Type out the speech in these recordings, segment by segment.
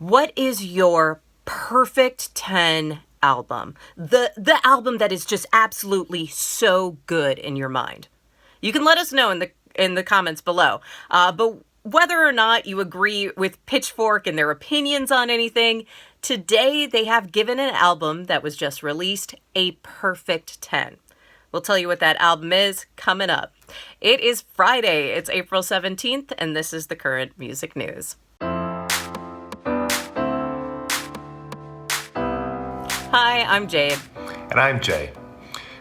What is your perfect 10 album? The album that is just absolutely so good in your mind. You can let us know in the comments below. But whether or not you agree with Pitchfork and their opinions on anything, today they have given an album that was just released a perfect 10. We'll tell you what that album is coming up. It is Friday, it's April 17th, and this is the current music news. Hi, I'm Jade. And I'm Jay.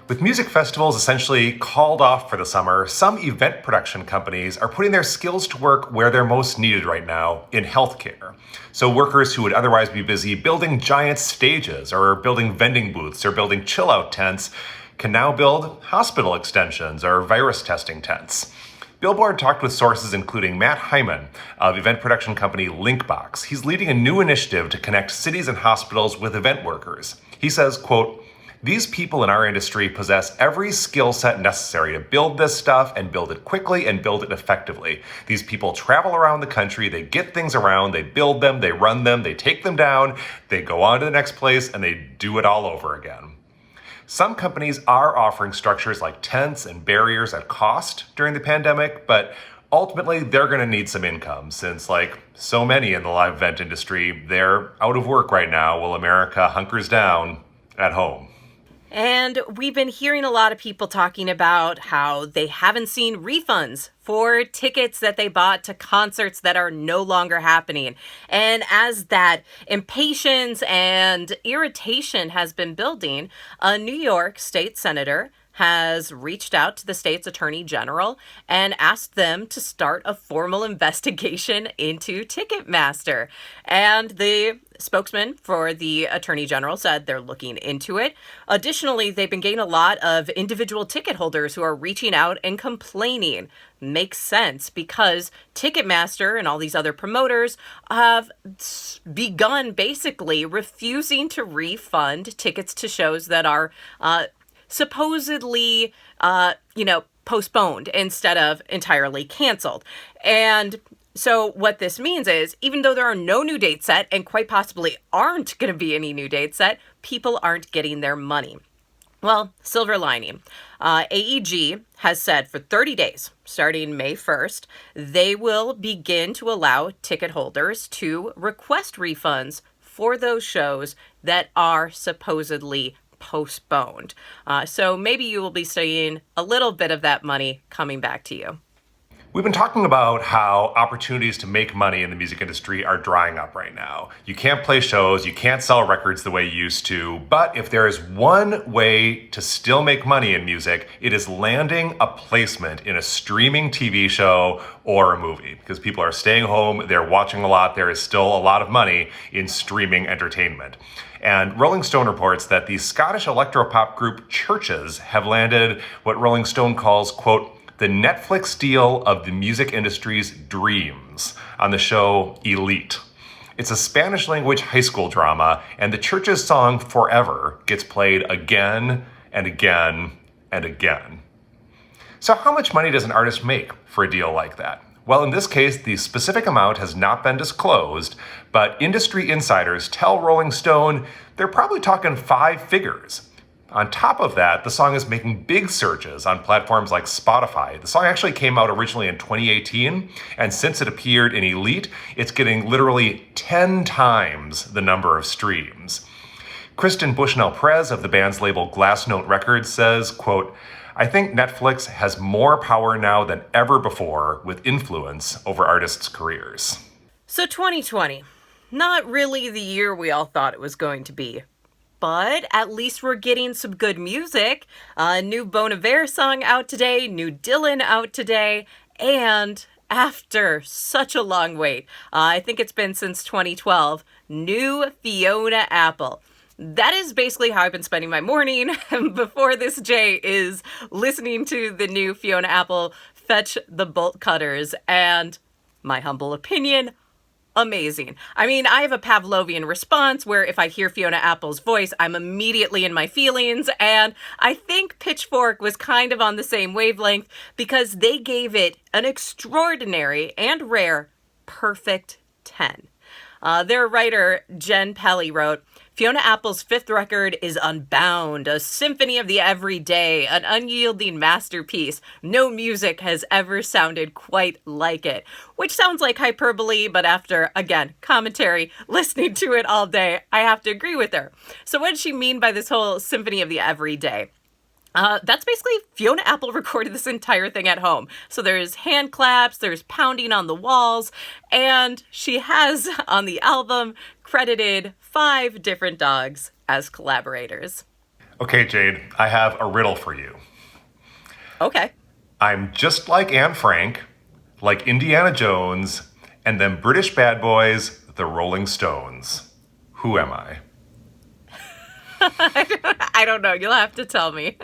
With music festivals essentially called off for the summer, some event production companies are putting their skills to work where they're most needed right now, in healthcare. So workers who would otherwise be busy building giant stages or building vending booths or building chill-out tents can now build hospital extensions or virus testing tents. Billboard talked with sources including Matt Hyman of event production company Linkbox. He's leading a new initiative to connect cities and hospitals with event workers. He says, quote, "These people in our industry possess every skill set necessary to build this stuff and build it quickly and build it effectively. These people travel around the country, they get things around, they build them, they run them, they take them down, they go on to the next place, and they do it all over again." Some companies are offering structures like tents and barriers at cost during the pandemic, but ultimately they're going to need some income since, like so many in the live event industry, they're out of work right now while America hunkers down at home. And we've been hearing a lot of people talking about how they haven't seen refunds for tickets that they bought to concerts that are no longer happening. And as that impatience and irritation has been building, a New York state senator has reached out to the state's attorney general and asked them to start a formal investigation into Ticketmaster. And the spokesman for the attorney general said they're looking into it. Additionally, they've been getting a lot of individual ticket holders who are reaching out and complaining. Makes sense because Ticketmaster and all these other promoters have begun basically refusing to refund tickets to shows that are supposedly, postponed instead of entirely canceled. And so what this means is, even though there are no new dates set and quite possibly aren't going to be any new dates set, people aren't getting their money. Well, silver lining. AEG has said for 30 days, starting May 1st, they will begin to allow ticket holders to request refunds for those shows that are supposedly postponed. So maybe you will be seeing a little bit of that money coming back to you. We've been talking about how opportunities to make money in the music industry are drying up right now. You can't play shows, you can't sell records the way you used to, but if there is one way to still make money in music, it is landing a placement in a streaming TV show or a movie. Because people are staying home, they're watching a lot, there is still a lot of money in streaming entertainment. And Rolling Stone reports that the Scottish electropop group CHVRCHES have landed what Rolling Stone calls, quote, "the Netflix deal of the music industry's dreams" on the show Elite. It's a Spanish language high school drama, and the CHVRCHES song Forever gets played again and again and again. So how much money does an artist make for a deal like that? Well, in this case, the specific amount has not been disclosed, but industry insiders tell Rolling Stone they're probably talking 5 figures. On top of that, the song is making big surges on platforms like Spotify. The song actually came out originally in 2018, and since it appeared in Elite, it's getting literally 10 times the number of streams. Kristen Bushnell-Perez of the band's label Glassnote Records says, quote, "I think Netflix has more power now than ever before with influence over artists' careers." So 2020, not really the year we all thought it was going to be. But at least we're getting some good music. New Bon Iver song out today, new Dylan out today, and after such a long wait, I think it's been since 2012, new Fiona Apple. That is basically how I've been spending my morning before this, Jay, is listening to the new Fiona Apple Fetch the Bolt Cutters, and my humble opinion, amazing. I mean, I have a Pavlovian response where if I hear Fiona Apple's voice, I'm immediately in my feelings. And I think Pitchfork was kind of on the same wavelength because they gave it an extraordinary and rare perfect 10. Their writer, Jen Pelly, wrote, Fiona Apple's fifth record is Unbound, a symphony of the everyday, an unyielding masterpiece. No music has ever sounded quite like it. Which sounds like hyperbole, but after, again, commentary, listening to it all day, I have to agree with her. So what does she mean by this whole symphony of the everyday? That's basically Fiona Apple recorded this entire thing at home. So there's hand claps, there's pounding on the walls, and she has on the album credited 5 different dogs as collaborators. Okay, Jade, I have a riddle for you. Okay. I'm just like Anne Frank, like Indiana Jones, and them British bad boys, the Rolling Stones. Who am I? I don't know. You'll have to tell me.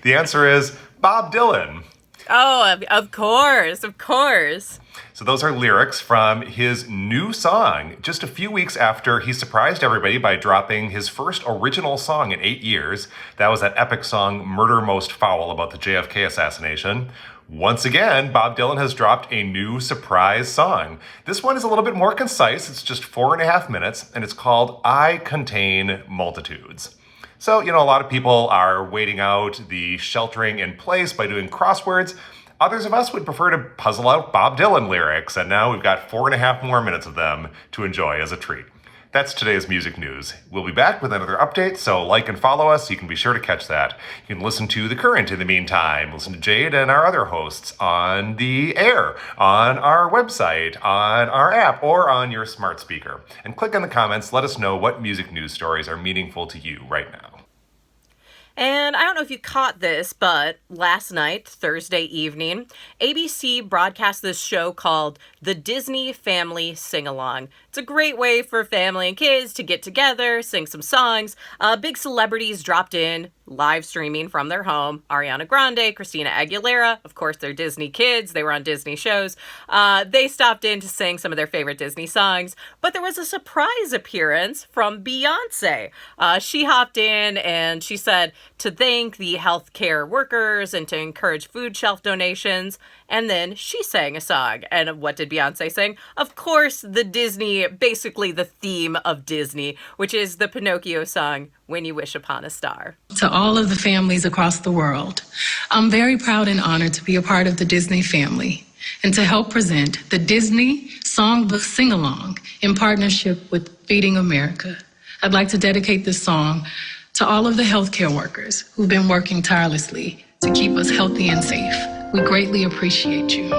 The answer is Bob Dylan. Oh, of course. Of course. So those are lyrics from his new song just a few weeks after he surprised everybody by dropping his first original song in 8 years. That was that epic song, Murder Most Foul, about the JFK assassination. Once again, Bob Dylan has dropped a new surprise song. This one is a little bit more concise. It's just 4.5 minutes, and it's called I Contain Multitudes. So, a lot of people are waiting out the sheltering in place by doing crosswords. Others of us would prefer to puzzle out Bob Dylan lyrics, and now we've got 4.5 more minutes of them to enjoy as a treat. That's today's music news. We'll be back with another update, so like and follow us. You can be sure to catch that. You can listen to The Current in the meantime. Listen to Jade and our other hosts on the air, on our website, on our app, or on your smart speaker. And click on the comments. Let us know what music news stories are meaningful to you right now. And I don't know if you caught this, but last night, Thursday evening, ABC broadcast this show called The Disney Family Sing-Along. It's a great way for family and kids to get together, sing some songs. Big celebrities dropped in, live streaming from their home. Ariana Grande, Christina Aguilera, of course, they're Disney kids. They were on Disney shows. They stopped in to sing some of their favorite Disney songs. But there was a surprise appearance from Beyoncé. She hopped in and she said to thank the healthcare workers and to encourage food shelf donations. And then she sang a song. And what did Beyoncé sing? Of course, basically the theme of Disney, which is the Pinocchio song, When You Wish Upon a Star. To all of the families across the world, I'm very proud and honored to be a part of the Disney family and to help present the Disney Songbook Sing-Along in partnership with Feeding America. I'd like to dedicate this song to all of the healthcare workers who've been working tirelessly to keep us healthy and safe. We greatly appreciate you.